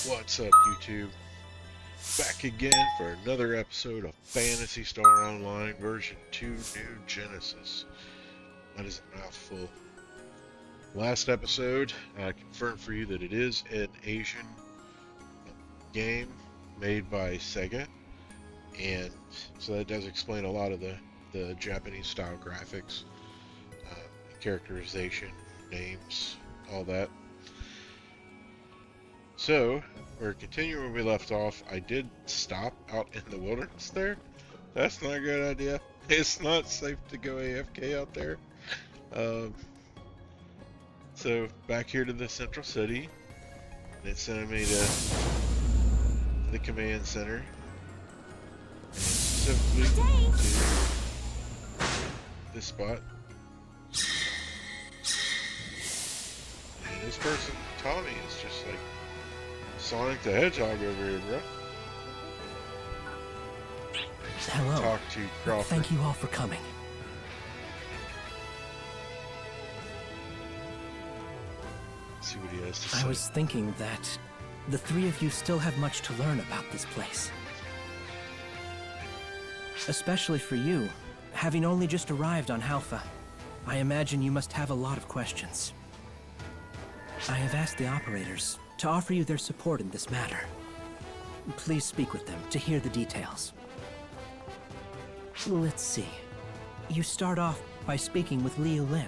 What's up, YouTube? Back again for another episode of Phantasy Star Online version 2 New Genesis. That is a mouthful. Last episode, I confirmed for you that it is an Asian game made by Sega, and so that does explain a lot of the Japanese style graphics, characterization, names, all that. So, we're continuing where we left off. I did stop out in the wilderness there. That's not a good idea. It's not safe to go AFK out there. So, back here to the central city. And it sent me to the command center. And specifically to this spot. And this person, Tommy, is just like Sonic the Hedgehog over here, bro. Hello. Talk to Crawford. Thank you all for coming. Let's see what he has to say. I was thinking that the three of you still have much to learn about this place. Especially for you, having only just arrived on Halpha. I imagine you must have a lot of questions. I have asked the operators to offer you their support in this matter. Please speak with them to hear the details. Let's see. You start off by speaking with Liu Lin.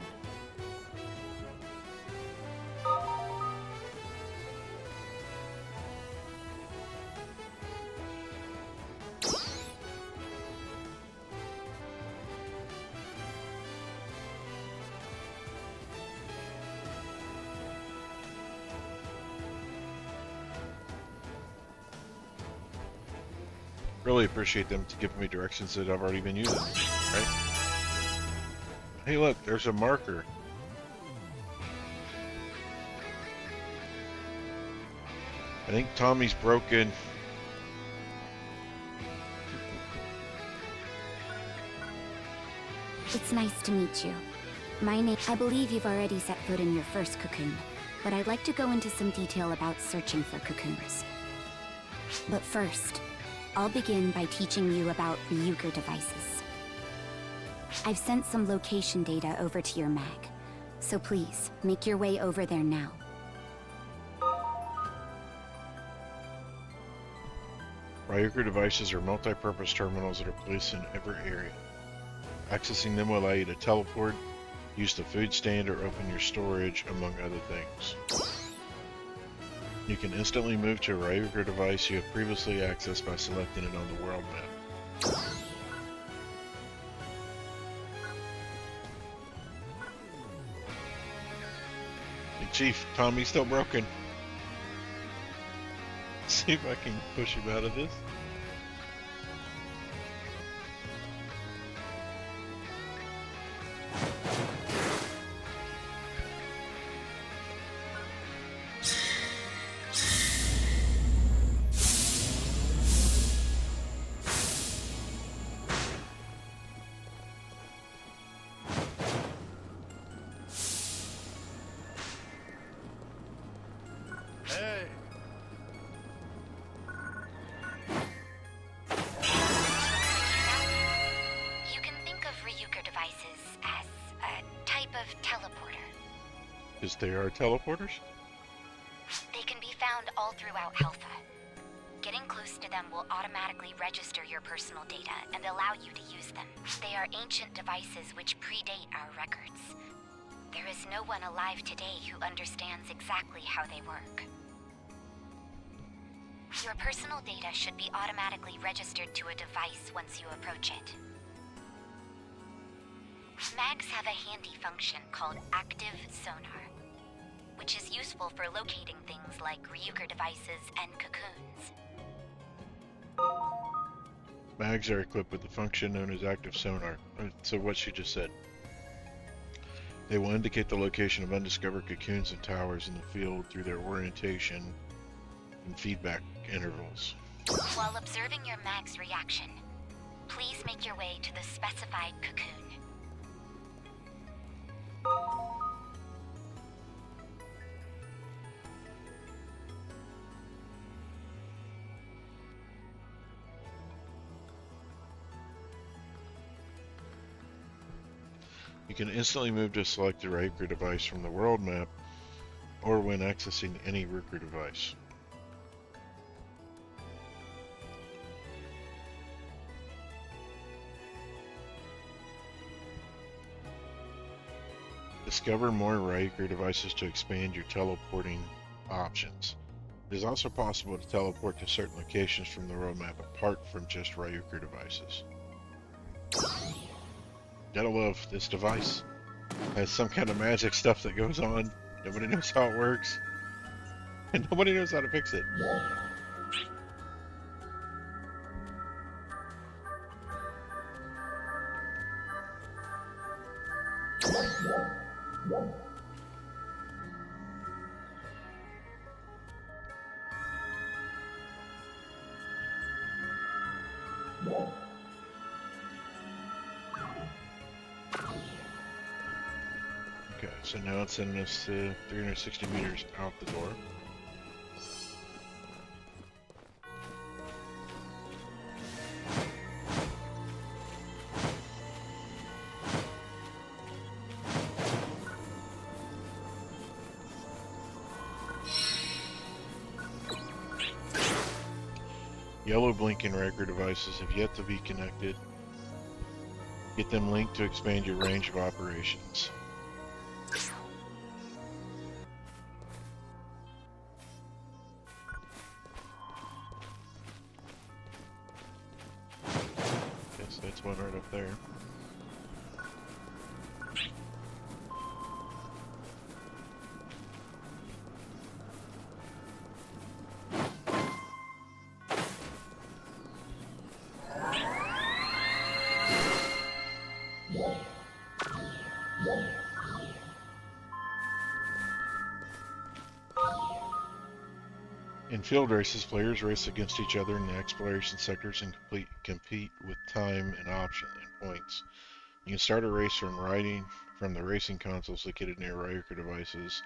Really appreciate them to give me directions that I've already been using, right? Hey look, there's a marker. I think Tommy's broken. It's nice to meet you. My name... I believe you've already set foot in your first cocoon, but I'd like to go into some detail about searching for cocoons. But first, I'll begin by teaching you about Ryuger devices. I've sent some location data over to your mag, so please, make your way over there now. Ryuger devices are multi-purpose terminals that are placed in every area. Accessing them will allow you to teleport, use the food stand, or open your storage, among other things. You can instantly move to a Ryuger device you have previously accessed by selecting it on the world map. Hey Chief, Tommy's still broken. See if I can push him out of this. You can think of Ryuger devices as a type of teleporter. Because they are teleporters? They can be found all throughout Halpha. Getting close to them will automatically register your personal data and allow you to use them. They are ancient devices which predate our records. There is no one alive today who understands exactly how they work. Your personal data should be automatically registered to a device once you approach it. Mags have a handy function called active sonar, which is useful for locating things like Ryuger devices and cocoons. Mags are equipped with the function known as active sonar. So what she just said. They will indicate the location of undiscovered cocoons and towers in the field through their orientation and feedback intervals. While observing your mag's reaction, please make your way to the specified cocoon. can instantly move to select the Ryuker device from the world map or when accessing any Ryuker device. Discover more Ryuker devices to expand your teleporting options. It is also possible to teleport to certain locations from the world map apart from just Ryuker devices. Gotta love this device. Has some kind of magic stuff that goes on. Nobody knows how it works. And nobody knows how to fix it. Okay, so now it's sending us 360 meters out the door. Yellow blinking Ryuker devices have yet to be connected. Get them linked to expand your range of operations. Guess that's one right up there. In field races, players race against each other in the exploration sectors and compete with time and option and points. You can start a race from the racing consoles located near Ryuker devices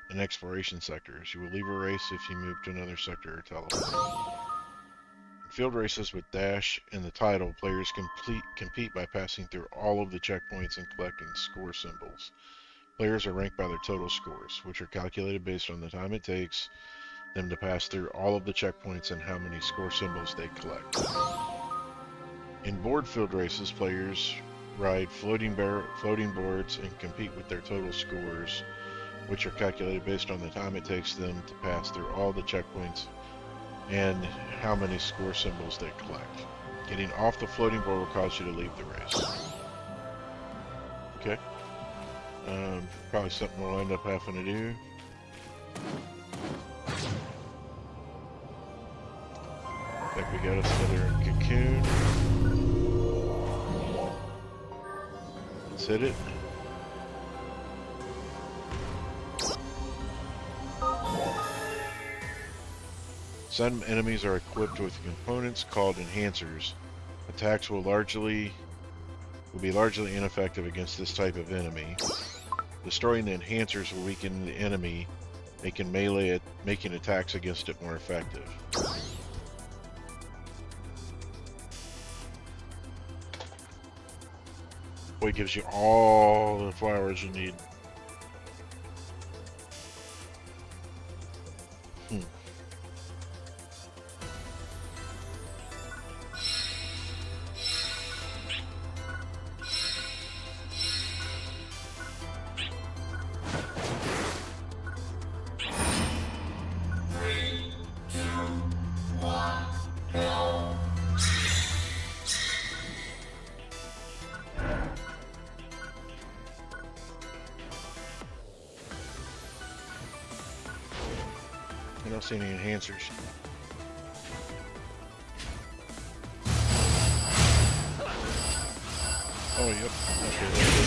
and exploration sectors. You will leave a race if you move to another sector or teleport. In field races with dash and the title, players compete by passing through all of the checkpoints and collecting score symbols. Players are ranked by their total scores, which are calculated based on the time it takes them to pass through all of the checkpoints and how many score symbols they collect. In board field races, players ride floating boards and compete with their total scores, which are calculated based on the time it takes them to pass through all the checkpoints and how many score symbols they collect. Getting off the floating board will cause you to leave the race. Okay. Probably something we'll end up having to do. I think we got us another cocoon. Let's hit it. Some enemies are equipped with components called enhancers. Attacks will be largely ineffective against this type of enemy. Destroying the enhancers will weaken the enemy, making attacks against it more effective. Boy, it gives you all the flowers you need. I don't see any enhancers. Oh, yep. Okay,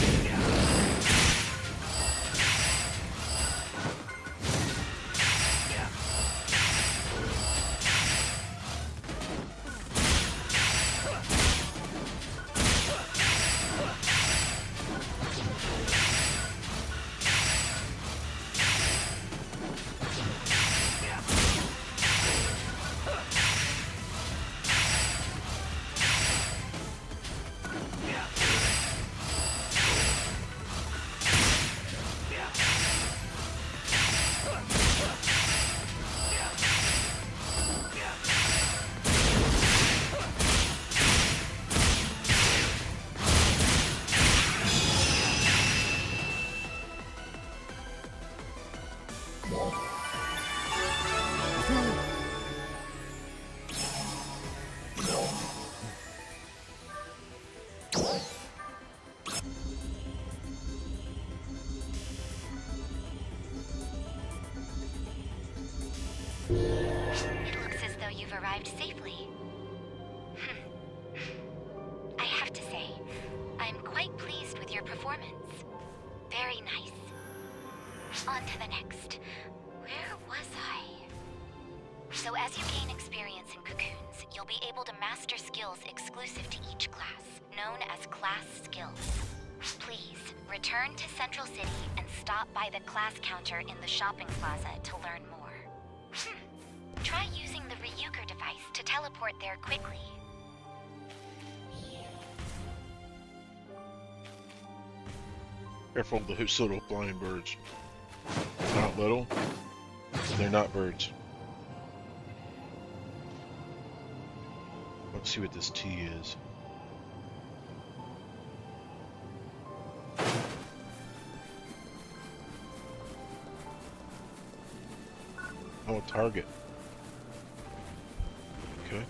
It looks as though you've arrived safely. I have to say, I'm quite pleased with your performance. Very nice. On to the next. Where was I? So as you gain experience in cocoons, you'll be able to master skills exclusive to each class, known as class skills. Please, return to Central City and stop by the class counter in the shopping plaza to learn more. Try using the Ryuker device to teleport there quickly. Careful, those little flying birds. They're not little. They're not birds. Let's see what this T is. Oh, a target. Okay.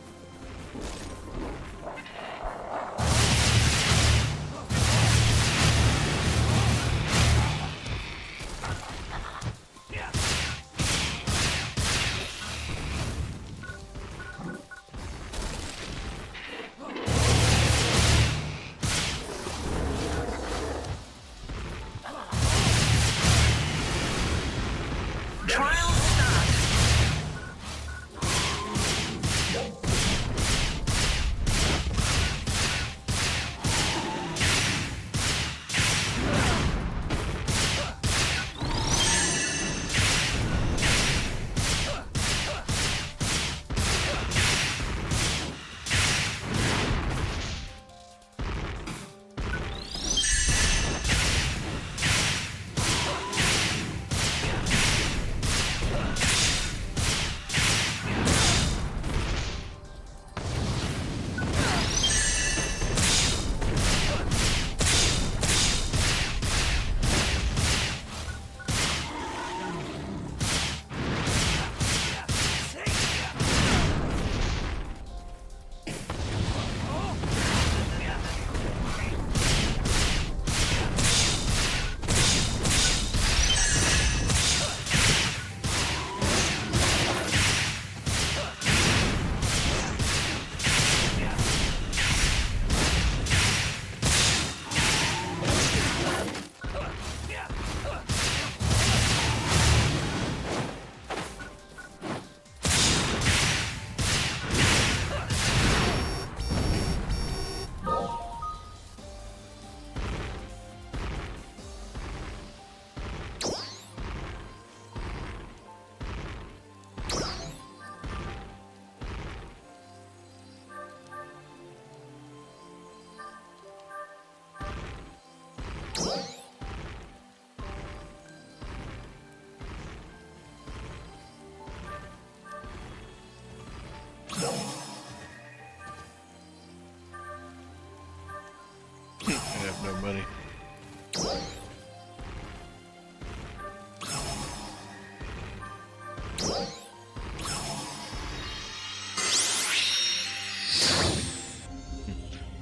I have no money.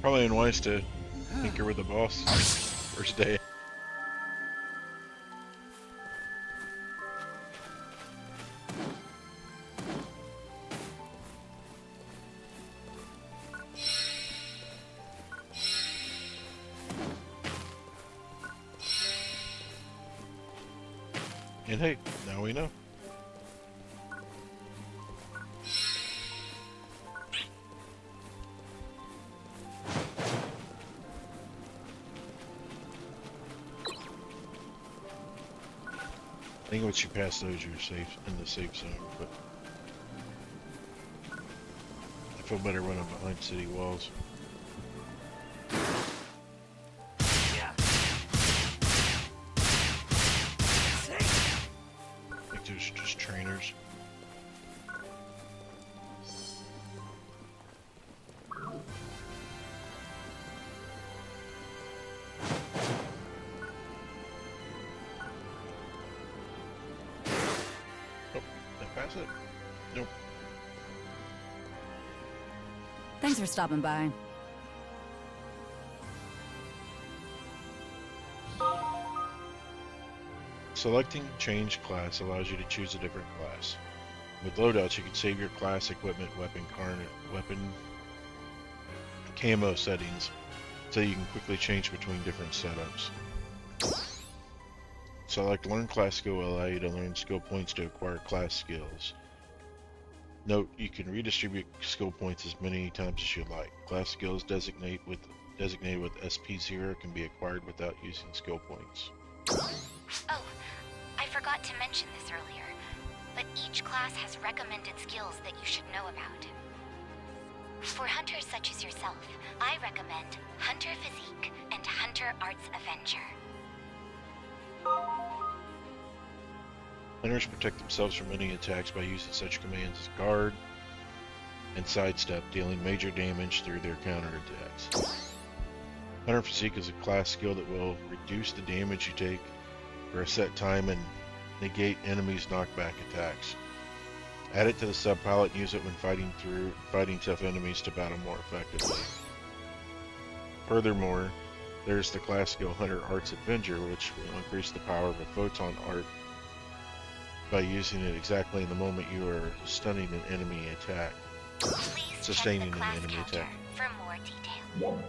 Probably unwise to tinker with the boss first day. And hey, now we know. I think once you pass those, you're safe in the safe zone, but I feel better running behind city walls. I think there's just trainers. Pass it? Nope. Thanks for stopping by. Selecting change class allows you to choose a different class. With loadouts, you can save your class equipment, weapon camo settings, so you can quickly change between different setups. Select Learn Class Skill will allow you to learn skill points to acquire class skills. Note, you can redistribute skill points as many times as you like. Class skills designated with SP0 can be acquired without using skill points. Oh, I forgot to mention this earlier, but each class has recommended skills that you should know about. For hunters such as yourself, I recommend Hunter Physique and Hunter Arts Avenger. Hunters protect themselves from enemy attacks by using such commands as guard and sidestep, dealing major damage through their counterattacks. Hunter Physique is a class skill that will reduce the damage you take for a set time and negate enemies' knockback attacks. Add it to the sub-palette and use it when fighting tough enemies to battle more effectively. Furthermore, there's the class skill Hunter Arts Avenger, which will increase the power of a photon art by using it exactly in the moment you are stunning an enemy attack. Please Sustaining check the an class enemy counter attack. for more detail.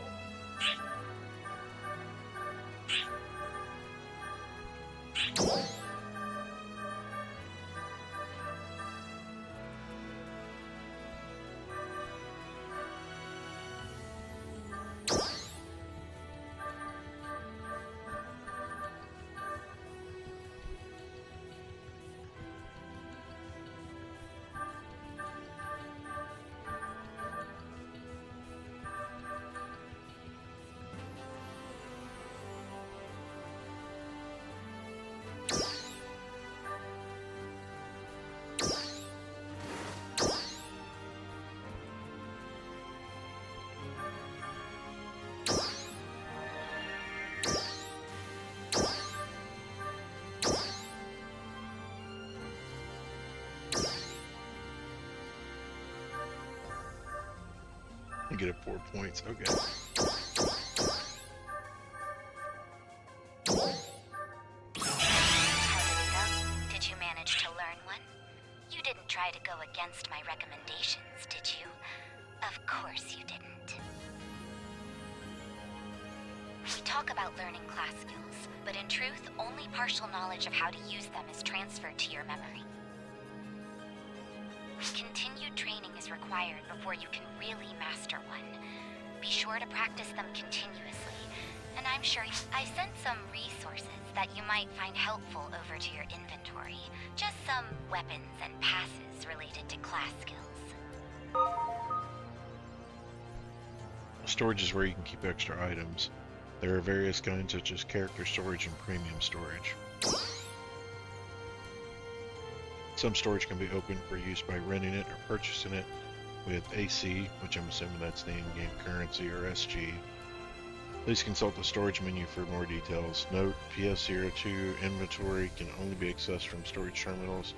You get it 4 points. Okay. How did it go? Did you manage to learn one? You didn't try to go against my recommendations, did you? Of course you didn't. We talk about learning class skills, but in truth, only partial knowledge of how to use them is transferred to your memory. Continued training is required before you can really master one. Be sure to practice them continuously, and I'm sure I sent some resources that you might find helpful over to your inventory. Just some weapons and passes related to class skills. Storage is where you can keep extra items. There are various kinds such as character storage and premium storage. Some storage can be opened for use by renting it or purchasing it with AC, which I'm assuming that's the in-game currency, or SG. Please consult the storage menu for more details. Note, PS02 inventory can only be accessed from storage terminals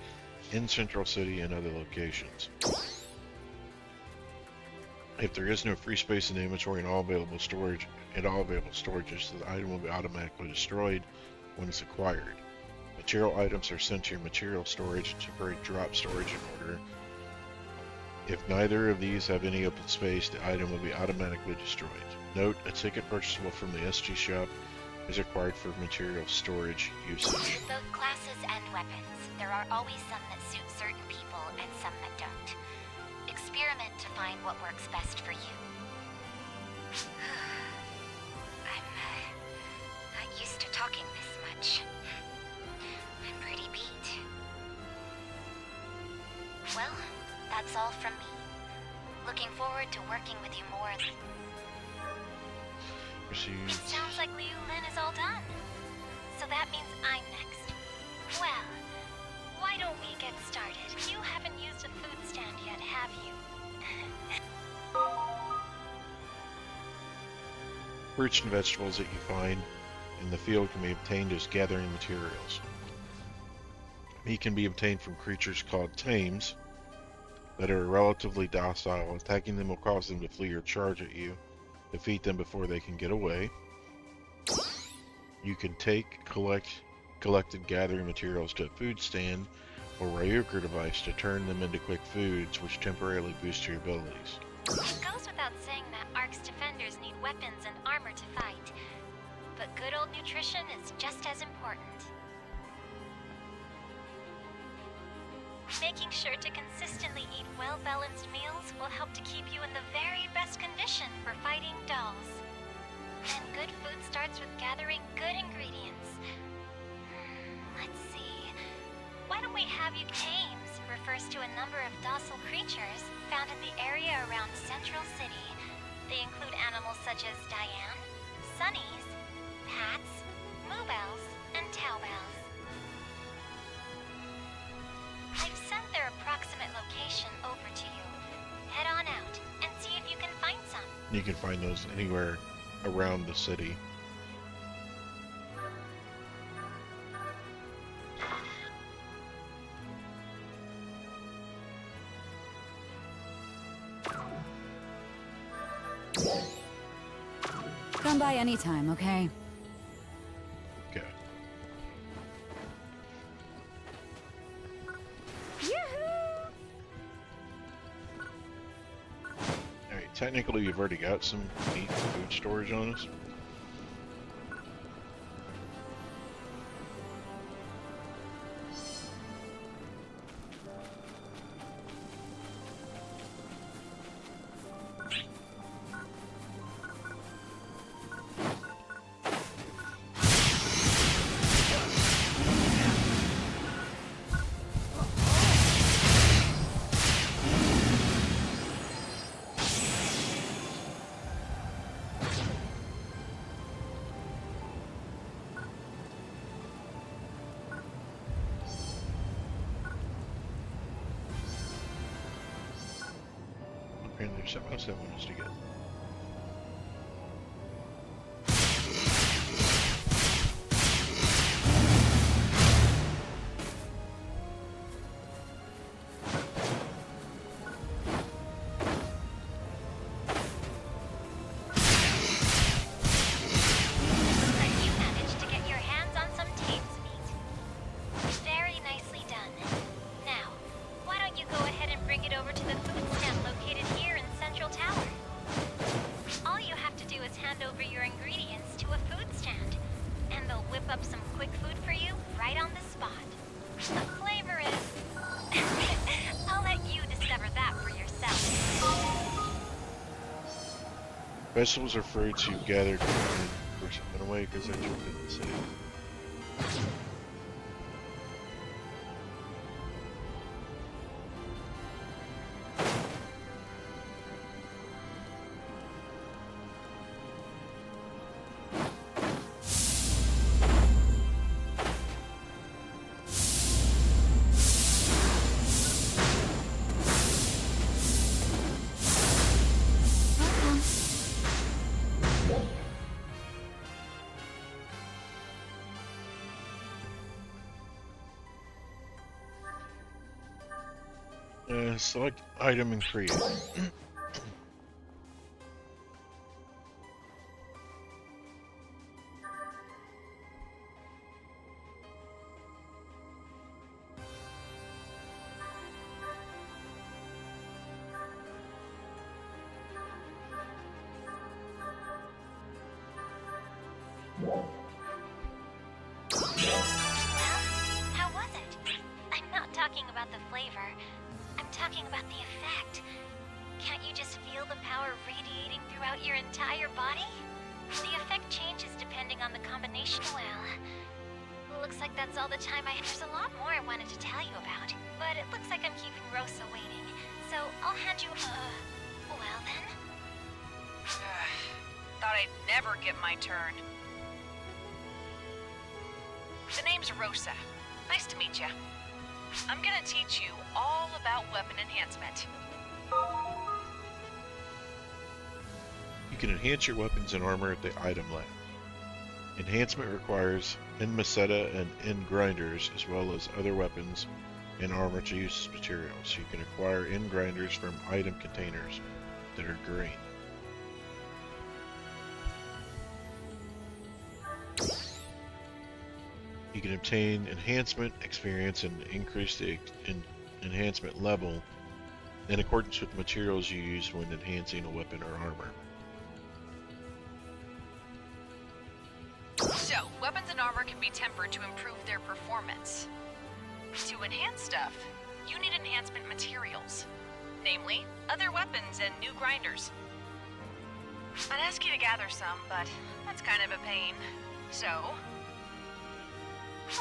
in Central City and other locations. If there is no free space in the inventory and all available storages, the item will be automatically destroyed when it's acquired. Material items are sent to your material storage and temporary drop storage in order. If neither of these have any open space, the item will be automatically destroyed. Note, a ticket purchasable from the SG shop is required for material storage usage. Both classes and weapons, there are always some that suit certain people and some that don't. Experiment to find what works best for you. I'm not used to talking this much. I'm pretty beat. Well, that's all from me. Looking forward to working with you more. Received. It sounds like Liu Lin is all done. So that means I'm next. Well, why don't we get started? You haven't used a food stand yet, have you? Fruits and vegetables that you find in the field can be obtained as gathering materials. Meat can be obtained from creatures called tames that are relatively docile. Attacking them will cause them to flee or charge at you. Defeat them before they can get away. You can take collected gathering materials to a food stand or Ryuker device to turn them into quick foods, which temporarily boost your abilities. It goes without saying that Ark's defenders need weapons and armor to fight, but good old nutrition is just as important. Making sure to consistently eat well-balanced meals will help to keep you in the very best condition for fighting dolls. And good food starts with gathering good ingredients. Let's see. Why don't we have you tames refers to a number of docile creatures found in the area around Central City. They include animals such as Diane, Sunnies, Pats, Moobells, and Towbells. I've sent their approximate location over to you. Head on out and see if you can find some. You can find those anywhere around the city. Come by anytime, okay? Okay. Alright, technically you've already got some meat and food storage on us. And there's something else I want us to get. You managed to get your hands on some tames meat. Very nicely done. Now, why don't you go ahead and bring it over to the food stand located here in Central Tower? All you have to do is hand over your ingredients to a food stand, and they'll whip up some quick food for you right on the spot. The flavor is... I'll let you discover that for yourself. Vegetables or fruits you've gathered or something away because I jumped in the city. Select item and create. How was it? I'm not talking about the flavor. I'm talking about the effect. Can't you just feel the power radiating throughout your entire body? The effect changes depending on the combination. Well, looks like that's all the time I have. There's a lot more I wanted to tell you about, but it looks like I'm keeping Rosa waiting. So I'll hand you... well then? Thought I'd never get my turn. The name's Rosa. Nice to meet you. I'm gonna teach you all about weapon enhancement. You can enhance your weapons and armor at the item lab. Enhancement requires end Meseta and end grinders, as well as other weapons and armor to use as materials. You can acquire end grinders from item containers that are green. You can obtain enhancement experience and increase the enhancement level in accordance with materials you use when enhancing a weapon or armor. So, weapons and armor can be tempered to improve their performance. To enhance stuff, you need enhancement materials. Namely, other weapons and new grinders. I'd ask you to gather some, but that's kind of a pain. So, I'll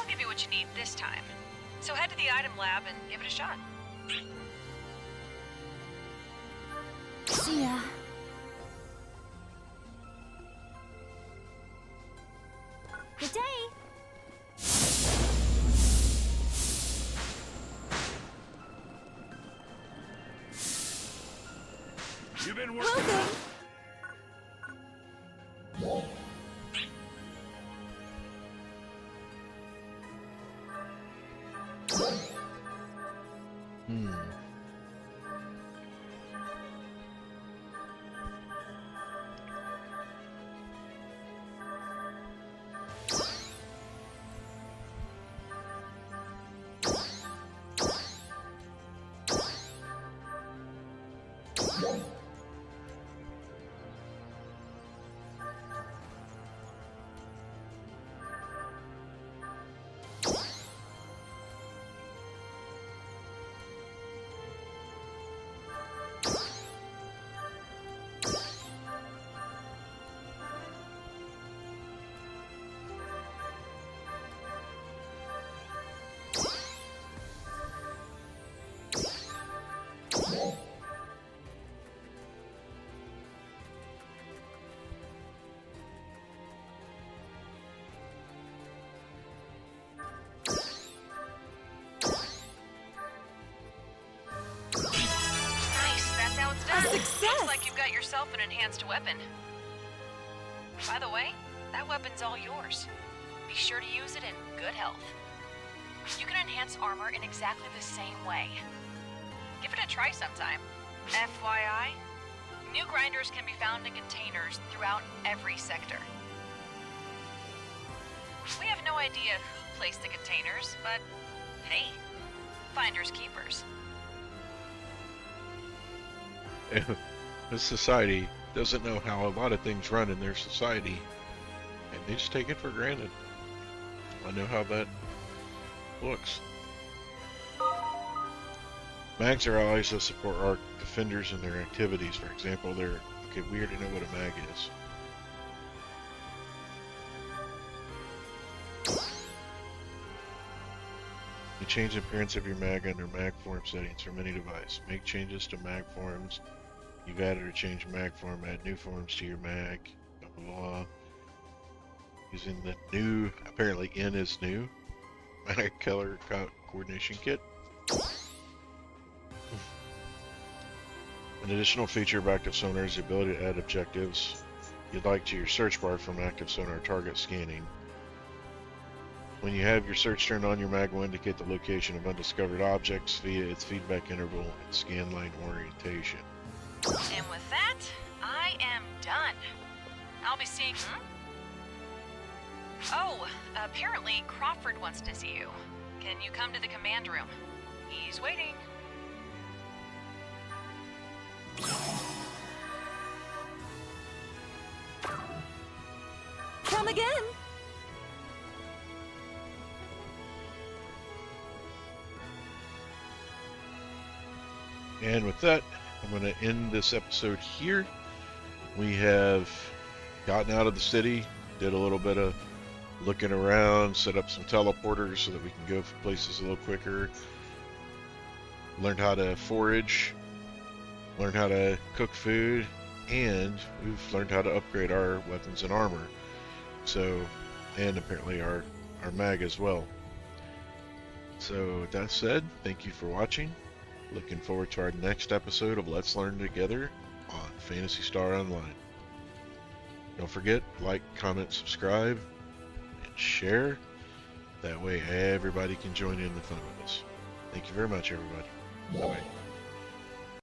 give you what you need this time. So head to the item lab and give it a shot. See ya. Good day. You've been working. Nice, that's how it's done. success! Looks like you've got yourself an enhanced weapon. By the way, that weapon's all yours. Be sure to use it in good health. You can enhance armor in exactly the same way. Give it a try sometime. FYI, new grinders can be found in containers throughout every sector. We have no idea who placed the containers, but hey, finders keepers. This society doesn't know how a lot of things run in their society, and they just take it for granted. I know how that looks. Mags are allies that support our defenders in their activities. For example, we already know what a mag is. You change the appearance of your mag under mag form settings from any device. Make changes to mag forms. You've added or changed mag form, add new forms to your mag, blah blah blah. Using the new, apparently N is new, mag color coordination kit. An additional feature of Active Sonar is the ability to add objectives you'd like to your search bar from Active Sonar target scanning. When you have your search turned on, your mag will indicate the location of undiscovered objects via its feedback interval and scan line orientation. And with that, I am done. I'll be seeing... Oh, apparently Crawford wants to see you. Can you come to the command room? He's waiting. Come again. And with that, I'm going to end this episode here. We have gotten out of the city, did a little bit of looking around, set up some teleporters so that we can go places a little quicker. Learned how to forage, learned how to cook food, and we've learned how to upgrade our weapons and armor. So, and apparently our mag as well. So with that said, thank you for watching. Looking forward to our next episode of Let's Learn Together on Phantasy Star Online. Don't forget, like, comment, subscribe, and share. That way everybody can join in the fun with us. Thank you very much, everybody. Bye-bye.